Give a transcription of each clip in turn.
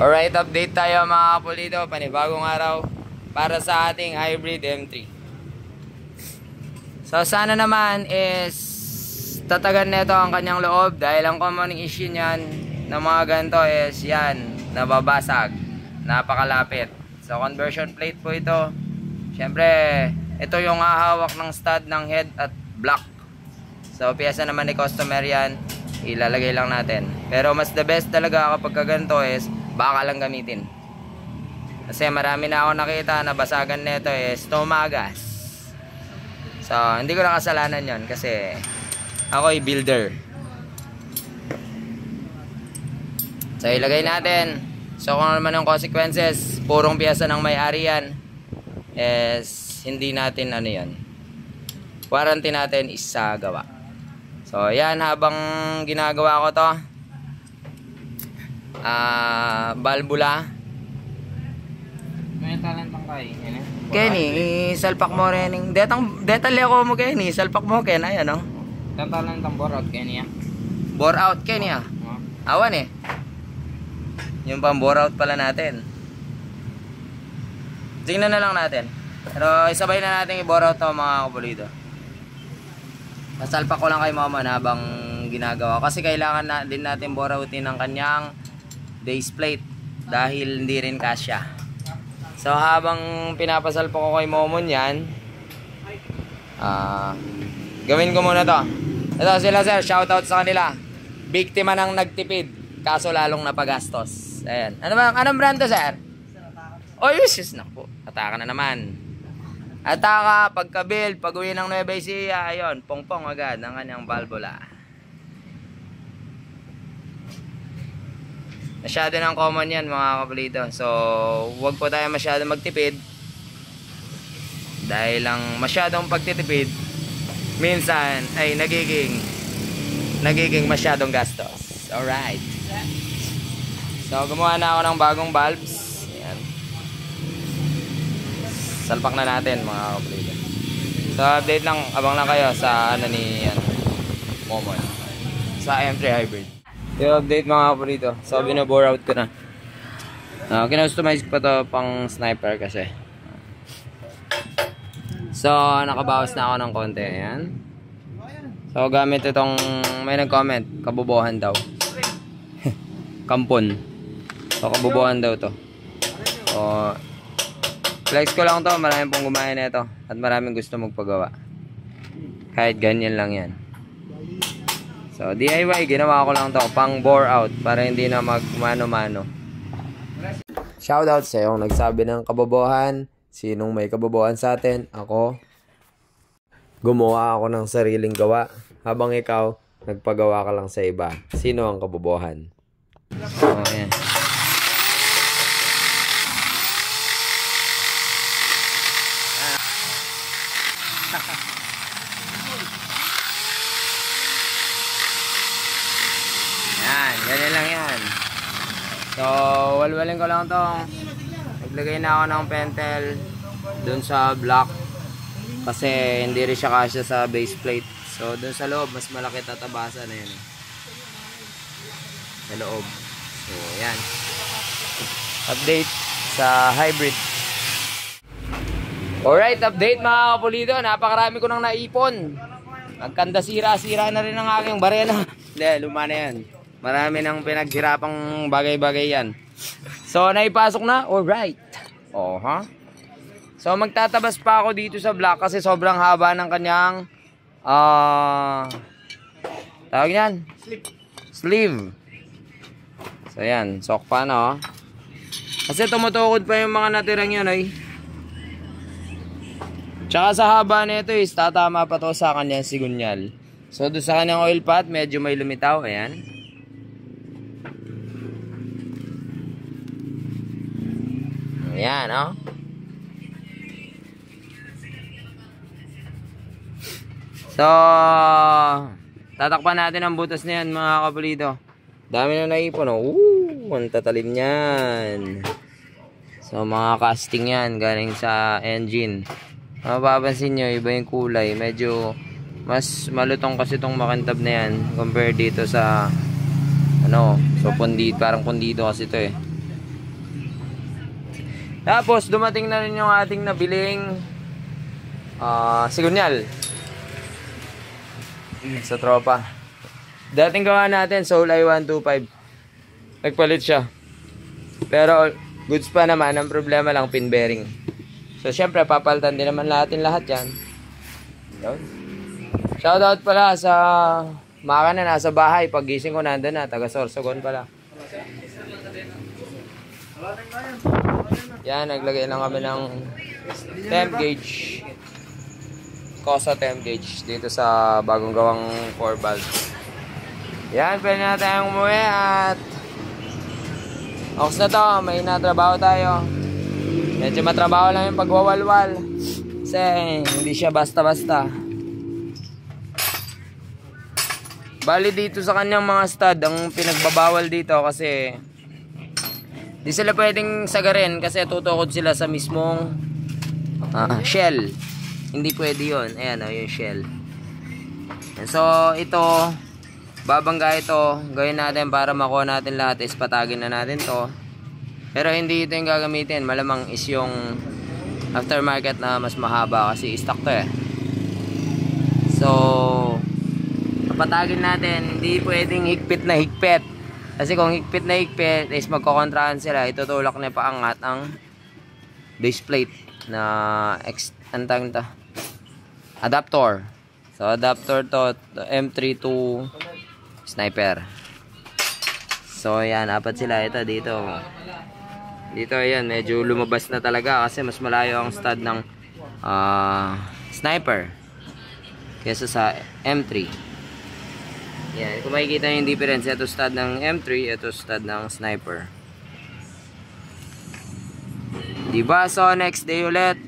Alright, update tayo mga kapulido. Panibagong araw para sa ating hybrid M3. So sana naman is tatagan nito ang kanyang loob dahil ang common issue niyan ng mga ganito is yan, nababasag, napakalapit. So conversion plate po ito. Syempre, ito yung hahawak ng stud ng head at block. So piyesa naman ni customer yan, ilalagay lang natin. Pero mas the best talaga kapag ganito is baka lang gamitin. Kasi marami na ako nakita na basagan nito is tumagas. So hindi ko na kasalanan yon kasi ako'y builder. So ilagay natin. So kung ano naman ang consequences, purong piyesa ng may-ari yan, is hindi natin ano yan, warranty natin is sa gawa. So yan, habang ginagawa ko to, balbula. May talentang kay Kenny, salpak mo rin. Detale ako mo Kenny, salpak mo Ken, ayan o. talentang bore out kay niya. Bore out Kenny ah. Awan eh. Yung pang bore out pala natin. Tingnan na lang natin. Pero isabay na natin i-bore out to mga kapulido. Nasalpak ko lang kay mama na habang ginagawa. Kasi kailangan na din natin bore outin ang kanyang base plate. Dahil hindi rin kasya. So habang pinapasalpak ko kay Momon yan, gawin ko muna to. Ito sila sir, shoutout sa kanila. Biktima ng nagtipid, kaso lalong napagastos. Ayan. Anong brand to sir? Oh yes, naku. Ataka na naman. Ataka, pagka-build, pag-uwi ng Nueva Ecija, ayun, pong-pong agad ang kanyang valvula. Masyado ng common yan mga kapulido. So, huwag po tayo masyado magtipid. Dahil lang masyadong pagtitipid, minsan ay nagiging masyadong gastos. Alright. So, gumawa na ako ng bagong valves. Ayan. Salpak na natin mga kapulido. So, update lang, abang lang kayo sa ano ni Momon. Sa M3 Hybrid. I-update mga kapulido. So, binobore out ko na. Kinostomize pa to pang sniper kasi. So, nakabawas na ako ng konti. Ayan. So, gamit itong, may nag-comment, kabubuhan daw. Kampon. So, kabubuhan daw to. So, flex ko lang to. Maraming pong gumaya na ito. At maraming gusto magpagawa. Kahit ganyan lang yan. So, DIY, ginawa ko lang to pang bore out para hindi na magmano-mano. Shoutout sa yung nagsabi ng kabobohan. Sinong may kabobohan sa atin? Ako. Gumawa ako ng sariling gawa. Habang ikaw, nagpagawa ka lang sa iba. Sino ang kabobohan? So, ayan. Ganyan lang yan. So, walwalin ko lang tong. Naglagay na ako ng pentel dun sa block kasi hindi rin siya kasya sa base plate. So, dun sa loob, mas malaki tatabasa na yun. Sa loob. So, yan. Update sa hybrid. Alright, update mga kapulido. Napakarami ko nang naipon. Nagkanda sira-sira na rin ang aking barena. Hindi, luma na yan. Marami nang pinaghirapang bagay-bagay yan. So, naipasok na? Alright. Oh, ha? So, magtatabas pa ako dito sa block kasi sobrang haba ng kanyang tawag yan? Sleeve. So, yan. Sok pa na, oh. Kasi tumutukod pa yung mga natirang yun, ay. Tsaka sa haba nito is tatama pa to sa kanyang sigunyal. So, doon sa kanyang oil pot, medyo may lumitaw. Ayan. Ayan, oh. So, tatakpan natin ang butas na yan, mga kapulido. Dami na naipon, oh. Ang tatalim yan. So, mga casting yan, galing sa engine. Mapapansin nyo, iba yung kulay. Medyo, mas malutong kasi itong makintab na yan, compare dito sa, ano, so, pundido, parang pundido kasi ito eh. Tapos dumating na rin yung ating nabiling sigunyal sa tropa. Dating gawa natin Soul i125. Nagpalit siya. Pero goods pa naman, ang problema lang pin bearing. So syempre papalitan din naman natin lahat yan. Yun. Shoutout pala sa mga na nasa bahay. Paggising ko nandun na, taga Sorsogon pala. Yan, naglagay lang kami ng temp gauge. Kosa temp gauge dito sa bagong gawang 4 valve. Yan, pwede na tayong umuwi at ox na to, may natrabaho tayo. Medyo matrabaho lang yung pagwawalwal kasi hindi siya basta-basta. Bali dito sa kanyang mga stud, ang pinagbabawal dito kasi di sila pwedeng sagarin kasi tutukod sila sa mismong shell. Hindi pwede yun. Ayan o, yung shell. So ito, babangga ito, gawin natin para makuha natin lahat is patagin na natin to. Pero hindi ito yung gagamitin, malamang is yung aftermarket na mas mahaba kasi stock to eh. So papatagin natin, hindi pwedeng higpit na higpit kasi kung higpit na higpit is magkokontrahan sila, itutulak na paangat ang base plate na antang to adapter. So adapter to M3 to sniper. So ayan, apat sila. Ito dito. Dito ayan, medyo lumabas na talaga kasi mas malayo ang stud ng sniper kaysa sa M3. Yan, kung makikita yung difference, ito stud ng M3, ito stud ng sniper. Diba? So next day ulit,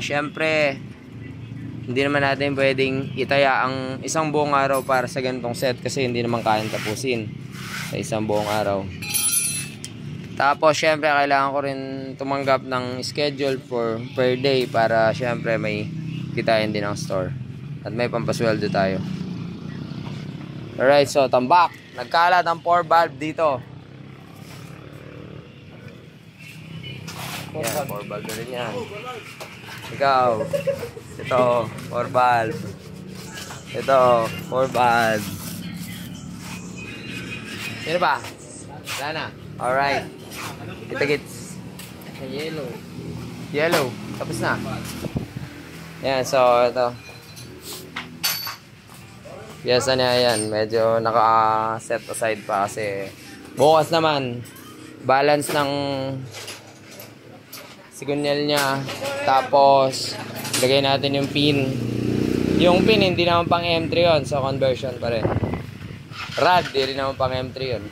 syempre hindi naman natin pwedeng itaya ang isang buong araw para sa ganitong set kasi hindi naman kayang tapusin sa isang buong araw. Tapos syempre kailangan ko rin tumanggap ng schedule for per day para syempre may kitain din ang store at may pampasweldo tayo. Alright, so tambak. Nagkalat ang 4 valve dito. Yan, 4 valve na rin yan. Ikaw. Ito, 4 valve. Ito, 4 valve. Sino ba? Wala na. Alright. Ito gets. Yellow. Yellow. Tapos na. Yan, so ito. Piyesa niya yan. Medyo naka-set aside pa kasi bukas naman balance ng sigunyal niya. Tapos lagay natin yung pin. Yung pin hindi naman pang M3 yun. So conversion pa rin. Rad, di rin naman pang M3 yun.